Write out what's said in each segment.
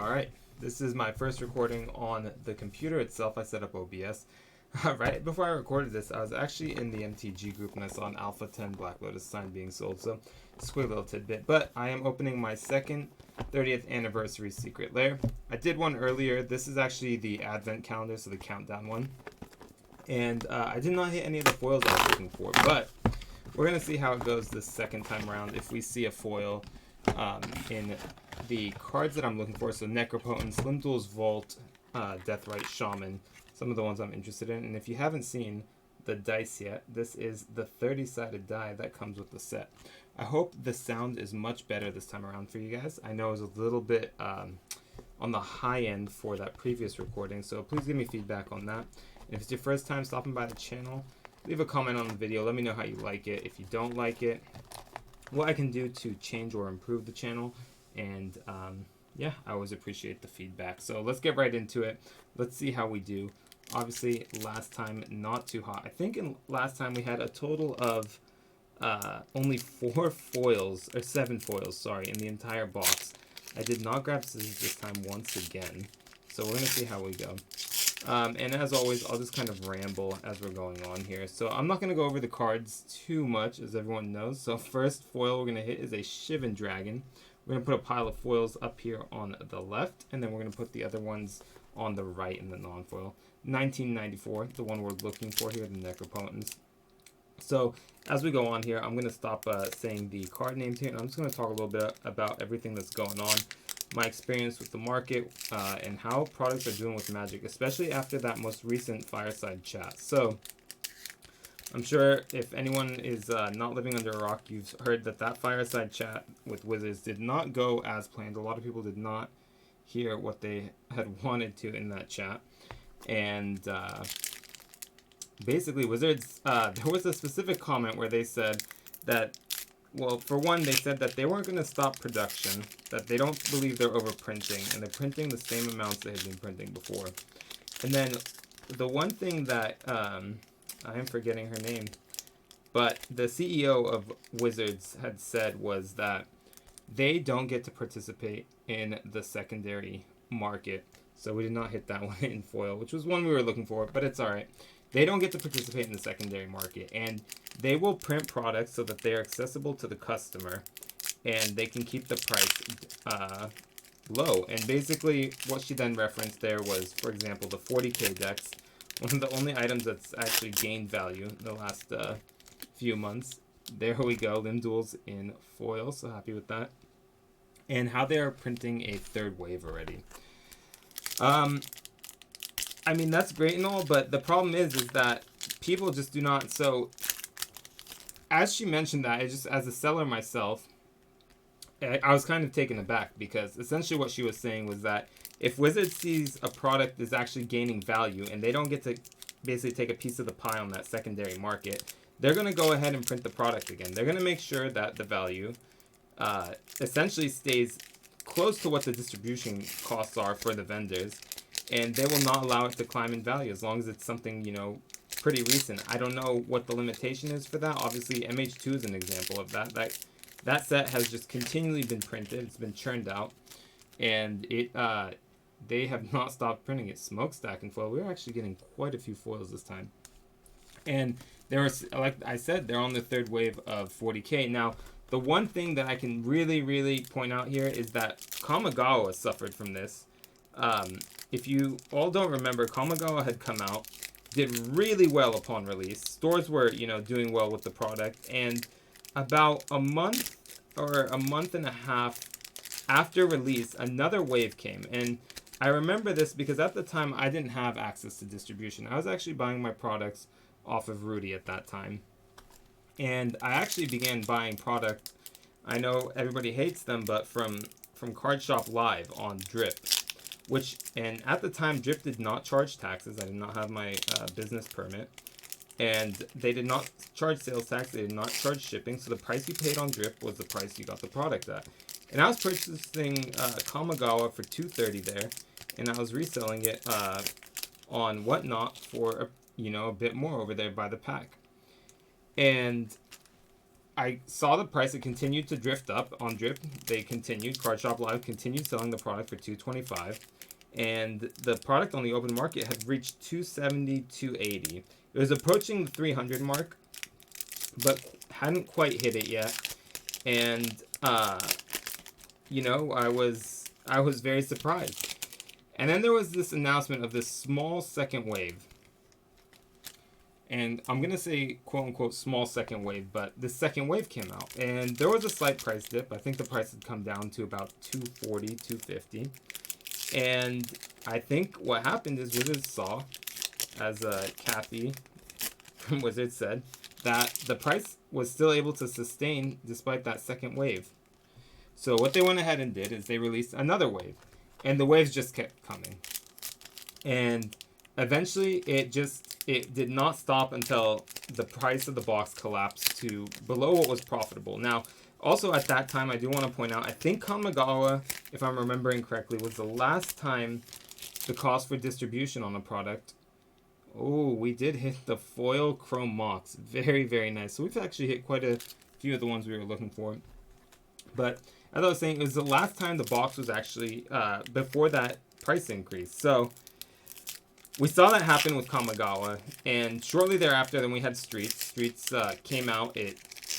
Alright, this is my first recording on the computer itself. I set up OBS. Right before I recorded this, I was actually in the MTG group and I saw an Alpha 10 Black Lotus sign being sold, so just a quick little tidbit. But I am opening my second 30th anniversary secret lair. I did one earlier. This is actually the advent calendar, so the countdown one. And I did not hit any of the foils I was looking for, but we're going to see how it goes this second time around if we see a foil in the cards that I'm looking for. So Necropotent, Slim Duel's Vault, Deathrite Shaman, some of the ones I'm interested in. And if you haven't seen the dice yet, this is the 30-sided die that comes with the set. I hope the sound is much better this time around for you guys. I know it was a little bit on the high end for that previous recording, so please give me feedback on that. And if it's your first time stopping by the channel, leave a comment on the video. Let me know how you like it. If you don't like it, what I can do to change or improve the channel. And yeah, I always appreciate the feedback. So let's get right into it. Let's see how we do. Obviously, last time, not too hot. I think last time we had a total of only 4 foils, or 7 foils, sorry, in the entire box. I did not grab scissors this time once again. So we're going to see how we go. And as always, I'll just kind of ramble as we're going on here. So I'm not going to go over the cards too much, as everyone knows. So first foil we're going to hit is a Shivan Dragon. We're going to put a pile of foils up here on the left, and then we're going to put the other ones on the right in the non-foil. 1994, the one we're looking for here, the Necropotents. So as we go on here, I'm going to stop saying the card names here, and I'm just going to talk a little bit about everything that's going on, my experience with the market, and how products are doing with Magic, especially after that most recent fireside chat. So I'm sure if anyone is not living under a rock, you've heard that fireside chat with Wizards did not go as planned. A lot of people did not hear what they had wanted to in that chat. And basically, Wizards, there was a specific comment where they said that, well, for one, they said that they weren't going to stop production, that they don't believe they're overprinting, and they're printing the same amounts they had been printing before. And then the one thing that, I am forgetting her name, but the CEO of Wizards had said was that they don't get to participate in the secondary market. So we did not hit that one in foil, which was one we were looking for, but it's all right. They don't get to participate in the secondary market, and they will print products so that they are accessible to the customer, and they can keep the price low. And basically, what she then referenced there was, for example, the 40k decks, one of the only items that's actually gained value in the last few months. There we go, Lim Duels in foil, so happy with that. And how they are printing a third wave already. I mean, that's great and all, but the problem is that people just do not. So, as she mentioned that, just as a seller myself, I was kind of taken aback, because essentially what she was saying was that if Wizards sees a product is actually gaining value and they don't get to basically take a piece of the pie on that secondary market, they're going to go ahead and print the product again. They're going to make sure that the value essentially stays close to what the distribution costs are for the vendors, and they will not allow it to climb in value as long as it's something, you know, pretty recent. I don't know what the limitation is for that. Obviously, MH2 is an example of that. That set has just continually been printed. It's been churned out, and they have not stopped printing it. Smokestack and foil. We're actually getting quite a few foils this time, and there was, like I said, they're on the third wave of 40k now. The one thing that I can really point out here is that Kamigawa suffered from this. If you all don't remember, Kamigawa had come out, did really well upon release. Stores were, you know, doing well with the product, and about a month or a month and a half after release, another wave came. And I remember this because at the time I didn't have access to distribution. I was actually buying my products off of Rudy at that time. And I actually began buying product, I know everybody hates them, but from Card Shop Live on Drip. And at the time, Drip did not charge taxes. I did not have my business permit. And they did not charge sales tax. They did not charge shipping. So the price you paid on Drip was the price you got the product at. And I was purchasing Kamigawa for $230 there. And I was reselling it on Whatnot for, a bit more over there by the pack. And I saw the price. It continued to drift up on Drip. They continued. Card Shop Live continued selling the product for $225, and the product on the open market had reached 270, 280. It was approaching the 300 mark, but hadn't quite hit it yet. And I was very surprised. And then there was this announcement of this small second wave. And I'm going to say, quote unquote, small second wave, but this second wave came out. And there was a slight price dip. I think the price had come down to about 240, 250. And I think what happened is Wizards saw, as Kathy from Wizards said, that the price was still able to sustain despite that second wave. So what they went ahead and did is they released another wave. And the waves just kept coming. And eventually it did not stop until the price of the box collapsed to below what was profitable. Now, also at that time, I do want to point out, I think Kamigawa, if I'm remembering correctly, was the last time the cost for distribution on a product. Oh, we did hit the foil chrome mox. Very, very nice. So we've actually hit quite a few of the ones we were looking for. But as I was saying, it was the last time the box was actually before that price increase. So we saw that happen with Kamigawa, and shortly thereafter, then we had Streets. Streets came out.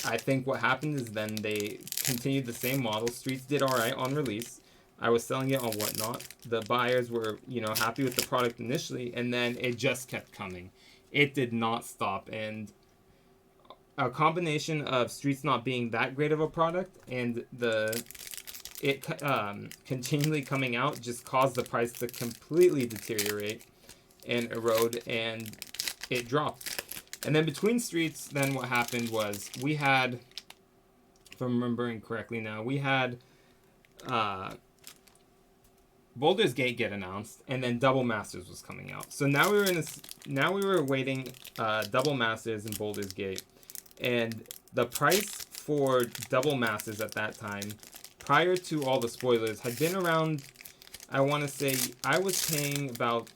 I think what happened is then they continued the same model. Streets did all right on release. I was selling it on Whatnot. The buyers were, happy with the product initially, and then it just kept coming. It did not stop, and a combination of Streets not being that great of a product and it continually coming out just caused the price to completely deteriorate and erode, and it dropped. And then between Streets, then what happened was we had, if I'm remembering correctly now, we had Baldur's Gate get announced, and then Double Masters was coming out. So now we were awaiting Double Masters and Baldur's Gate, and the price for Double Masters at that time, prior to all the spoilers, had been around, I want to say, I was paying about,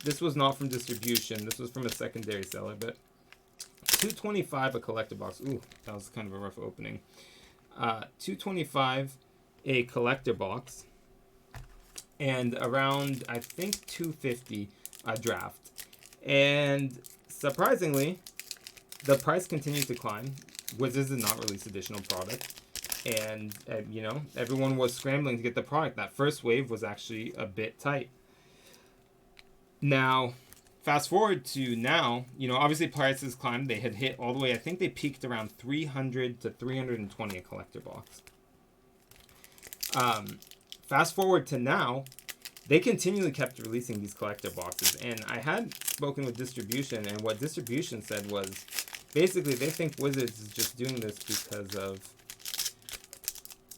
this was not from distribution, this was from a secondary seller, but $225 a collector box. Ooh, that was kind of a rough opening. $225 a collector box, and around, I think, $250 a draft. And surprisingly, the price continued to climb. Wizards did not release additional product. And, everyone was scrambling to get the product. That first wave was actually a bit tight. Now, fast forward to now, obviously prices climbed. They had hit all the way, I think they peaked around 300 to 320 a collector box. Fast forward to now, they continually kept releasing these collector boxes. And I had spoken with distribution, and what distribution said was, basically, they think Wizards is just doing this because of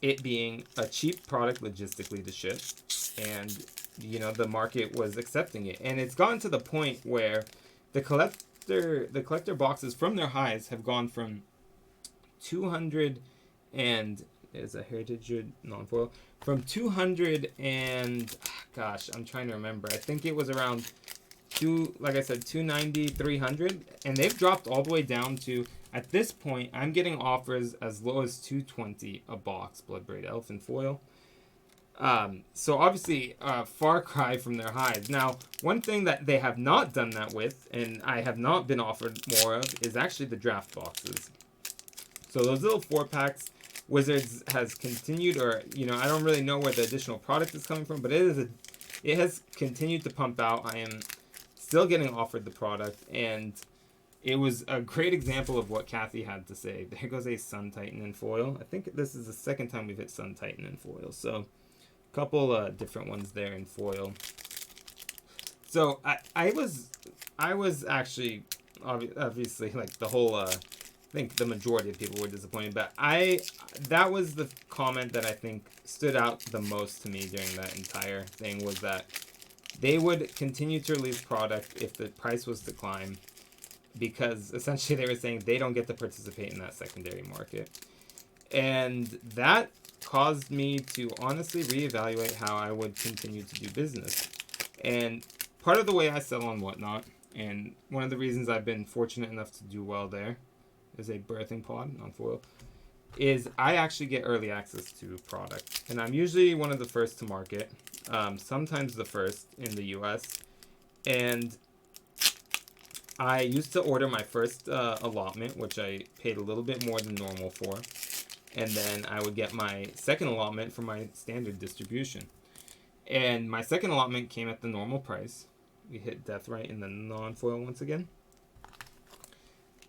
it being a cheap product logistically to ship, and the market was accepting it. And it's gotten to the point where the collector boxes from their highs have gone from 200 and is a heritage or non-foil from 200 and gosh, I'm trying to remember. I think it was around 290, 300, and they've dropped all the way down to, at this point, I'm getting offers as low as 220 a box, Bloodbraid Elf and foil. So obviously, far cry from their highs. Now, one thing that they have not done that with, and I have not been offered more of, is actually the draft boxes. So those little 4-packs, Wizards has continued, or, I don't really know where the additional product is coming from, but it has continued to pump out. I am still getting offered the product, and it was a great example of what Kathy had to say. There goes a Sun Titan in foil. I think this is the second time we've hit Sun Titan in foil, so a couple different ones there in foil. So I was actually obviously, like, the whole I think the majority of people were disappointed, but that was the comment that I think stood out the most to me during that entire thing, was that they would continue to release product if the price was to climb, because essentially they were saying they don't get to participate in that secondary market. And that caused me to honestly reevaluate how I would continue to do business. And part of the way I sell on Whatnot, and one of the reasons I've been fortunate enough to do well there, is a birthing pod on foil, is I actually get early access to product. And I'm usually one of the first to market, sometimes the first in the US. And I used to order my first allotment, which I paid a little bit more than normal for. And then I would get my second allotment for my standard distribution. And my second allotment came at the normal price. We hit Deathrite in the non-foil once again.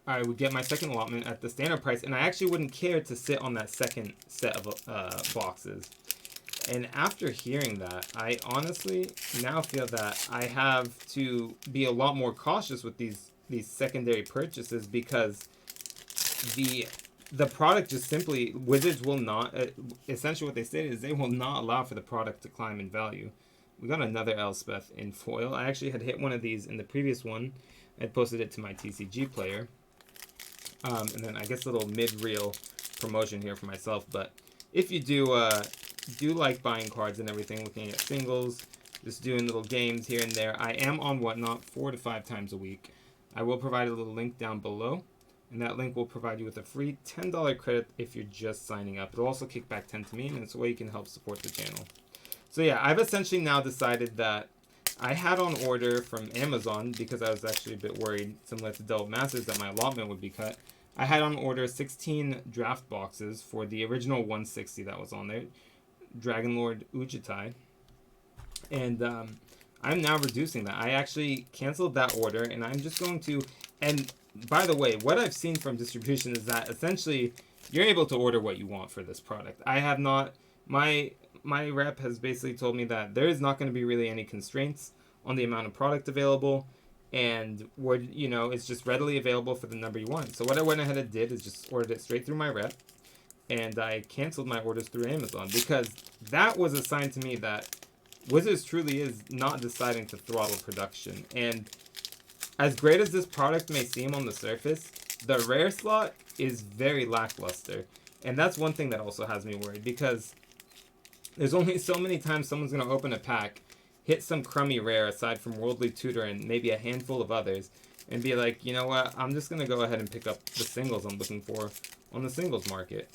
I would get my second allotment at the standard price, and I actually wouldn't care to sit on that second set of boxes. And after hearing that, I honestly now feel that I have to be a lot more cautious with these secondary purchases, because the product just simply, Wizards will not, essentially what they stated is they will not allow for the product to climb in value. We got another Elspeth in foil. I actually had hit one of these in the previous one. I posted it to my TCG player. And then I guess a little mid-reel promotion here for myself. But if you do like buying cards and everything, looking at singles, just doing little games here and there, I am on Whatnot 4 to 5 times a week. I will provide a little link down below, and that link will provide you with a free $10 credit if you're just signing up. It'll also kick back 10 to me, and it's a way you can help support the channel. So yeah, I've essentially now decided that I had on order from Amazon, because I was actually a bit worried, similar to Delve Masters, that my allotment would be cut. I had on order 16 draft boxes for the original 160 that was on there, Dragonlord Uchitai. And I'm now reducing that. I actually canceled that order, and I'm just going to... And by the way, what I've seen from distribution is that essentially you're able to order what you want for this product. I have not... My rep has basically told me that there is not going to be really any constraints on the amount of product available, and it's just readily available for the number you want. So what I went ahead and did is just ordered it straight through my rep, and I canceled my orders through Amazon, because that was a sign to me that Wizards truly is not deciding to throttle production. And as great as this product may seem on the surface, the rare slot is very lackluster. And that's one thing that also has me worried, because there's only so many times someone's going to open a pack, hit some crummy rare aside from Worldly Tutor and maybe a handful of others, and be like, you know what, I'm just going to go ahead and pick up the singles I'm looking for on the singles market.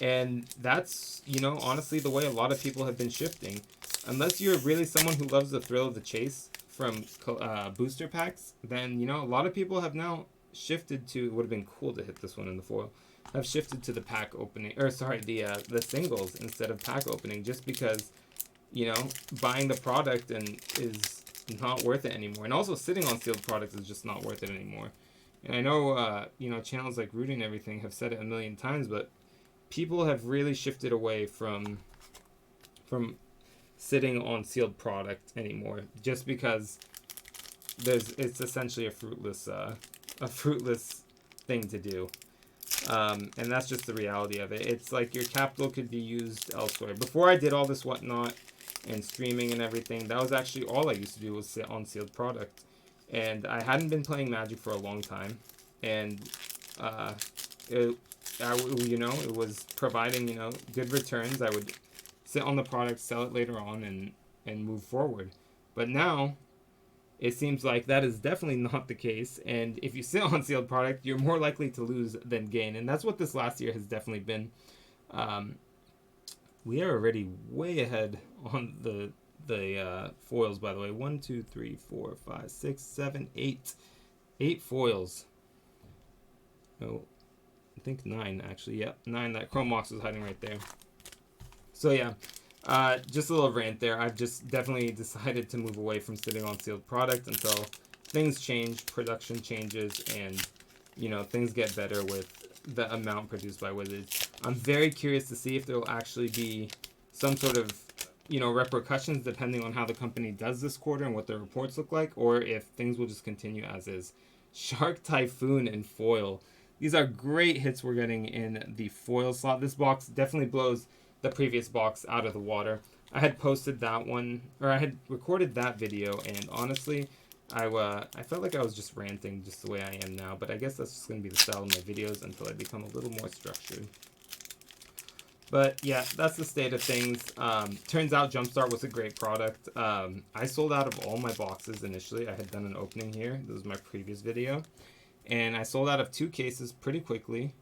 And that's, honestly the way a lot of people have been shifting. Unless you're really someone who loves the thrill of the chase from booster packs, then, a lot of people have now shifted to, it would have been cool to hit this one in the foil, have shifted to the pack opening, the singles instead of pack opening, just because, buying the product is not worth it anymore. And also sitting on sealed products is just not worth it anymore. And I know, channels like Rudy and everything have said it a million times, but people have really shifted away from sitting on sealed product anymore, just because it's essentially a fruitless thing to do. And that's just the reality of it. It's like your capital could be used elsewhere. Before I did all this Whatnot and streaming and everything, that was actually all I used to do, was sit on sealed product. And I hadn't been playing Magic for a long time, and it was providing good returns. I would sit on the product, sell it later on, and move forward. But now it seems like that is definitely not the case, and if you sit on sealed product, you're more likely to lose than gain, and that's what this last year has definitely been. We are already way ahead on the foils, by the way. 1, 2, 3, 4, 5, 6, 7, 8. 8 foils. No, I think 9 actually. Yep, 9. That Chrome Mox was hiding right there. So yeah, just a little rant there. I've just definitely decided to move away from sitting on sealed product until things change, production changes, and things get better with the amount produced by Wizards. I'm very curious to see if there will actually be some sort of repercussions depending on how the company does this quarter and what their reports look like, or if things will just continue as is. Shark Typhoon and foil. These are great hits we're getting in the foil slot. This box definitely blows the previous box out of the water. I had posted that one, or I had recorded that video, and honestly, I felt like I was just ranting just the way I am now, but I guess that's just going to be the style of my videos until I become a little more structured. But yeah, that's the state of things. Turns out Jumpstart was a great product. I sold out of all my boxes initially. I had done an opening here. This was my previous video. and I sold out of 2 cases pretty quickly.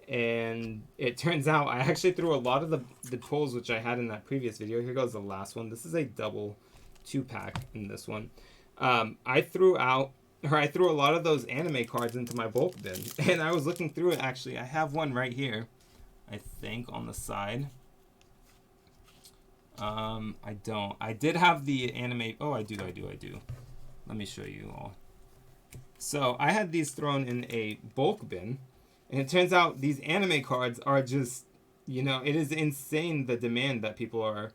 And it turns out I actually threw a lot of the pulls which I had in that previous video. Here goes the last one. This is a double 2-pack in this one. I threw a lot of those anime cards into my bulk bin, and I was looking through it. Actually, I have one right here, I think, on the side. I don't. I did have the anime. Oh, I do. Let me show you all. So I had these thrown in a bulk bin, and it turns out these anime cards are just, it is insane the demand that people are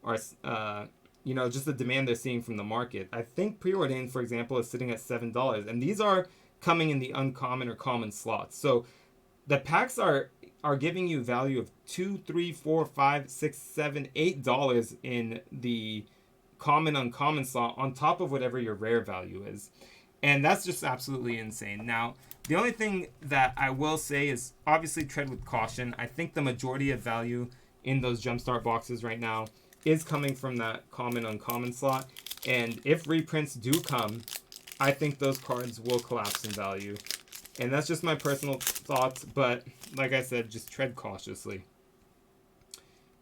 just the demand they're seeing from the market. I think Preordained, for example, is sitting at $7, and these are coming in the uncommon or common slots. So the packs are giving you value of $2, $3, $4, $5, $6, $7, $8 in the common uncommon slot on top of whatever your rare value is. And that's just absolutely insane. Now, the only thing that I will say is obviously tread with caution. I think the majority of value in those Jumpstart boxes right now is coming from that common uncommon slot. And if reprints do come, I think those cards will collapse in value. And that's just my personal thoughts, but like I said, just tread cautiously.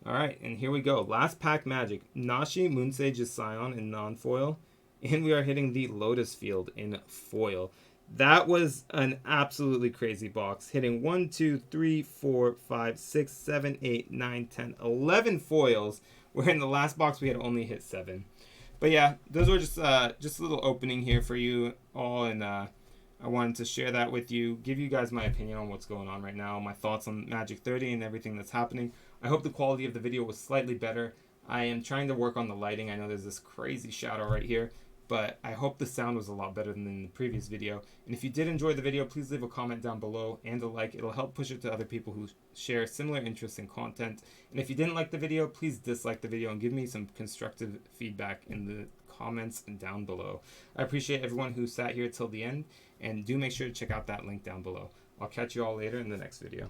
Alright, and here we go. Last pack magic. Nashi, Moonsage's Scion in non-foil. And we are hitting the Lotus Field in foil. That was an absolutely crazy box. Hitting 1, 2, 3, 4, 5, 6, 7, 8, 9, 10, 11 foils. Where in the last box we had only hit 7. But yeah, those were just a little opening here for you all, and I wanted to share that with you, give you guys my opinion on what's going on right now, my thoughts on Magic 30 and everything that's happening. I hope the quality of the video was slightly better. I am trying to work on the lighting. I know there's this crazy shadow right here, but I hope the sound was a lot better than in the previous video. And if you did enjoy the video, please leave a comment down below and a like. It'll help push it to other people who share similar interests in content. And if you didn't like the video, please dislike the video and give me some constructive feedback in the comments down below. I appreciate everyone who sat here till the end, and do make sure to check out that link down below. I'll catch you all later in the next video.